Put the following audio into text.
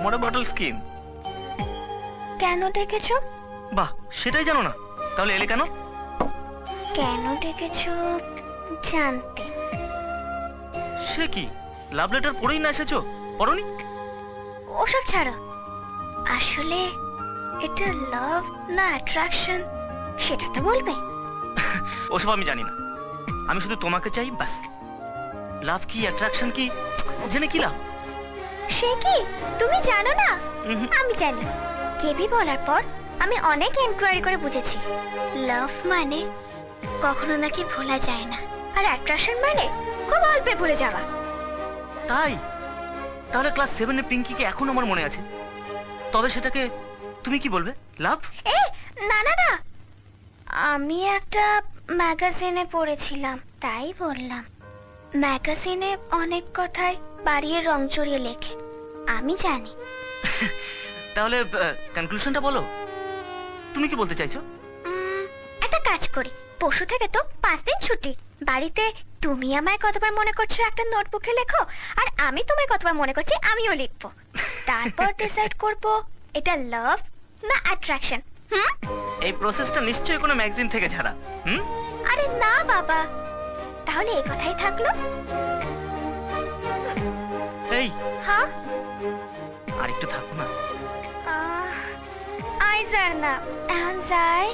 তোমার bottle skin. কেন ডেকেছো? বাহ, সেটাই জানো না? তাহলে এলে কেন? কেন ডেকেছো জানতে। সে কি, লাভ লেটার পড়েই না এসেছো? পড়োনি? ওসব ছাড়ো, আসলে এটা লাভ না অ্যাট্রাকশন সেটা তো বলবে। ওসব আমি জানি না, আমি শুধু তোমাকে চাই বাস। লাভ কি অ্যাট্রাকশন কি জেনে কি লাভ? সে কি তুমি জানো না? উহুম। আমি জানি। কেবি বলার পর আমি অনেক এনকোয়ারি করে বুঝেছি, লাভ মানে কখনো নাকি ভোলা যায় না, আর অ্যাট্রাকশন মানে খুব অল্পে ভুলে যাওয়া। তাই? তাহলে ক্লাস 7 পিঙ্কিকে এখন আমার মনে আছে, তবে সেটাকে তুমি কি বলবে, লাভ? এ না না না, আমি একটা ম্যাগাজিনে পড়েছিলাম তাই বললাম। ম্যাগাজিনে অনেক কথাই বাড়িয়ে রং চড়িয়ে লেখে, আমি জানি। তাহলে কনক্লুশনটা বলো, তুমি কি বলতে চাইছো? একটা কাজ করি, পরশু থেকে তো 5 দিন ছুটি। বাড়িতে তুমি আমায় কতবার মনে করছো একটা নোটবুকে লেখো, আর আমি তোমায় কতবার মনে করছি আমিও লিখবো। তারপর ডিসাইড করব এটা লাভ না অ্যাট্রাকশন। এই প্রসেসটা নিশ্চয়ই কোনো ম্যাগাজিন থেকে ছাড়া। আরে না বাবা, তাহলে এই কথাই থাকলো। এই হ্যাঁ, আর একটু থাকো না। আইজার না এখন যাই।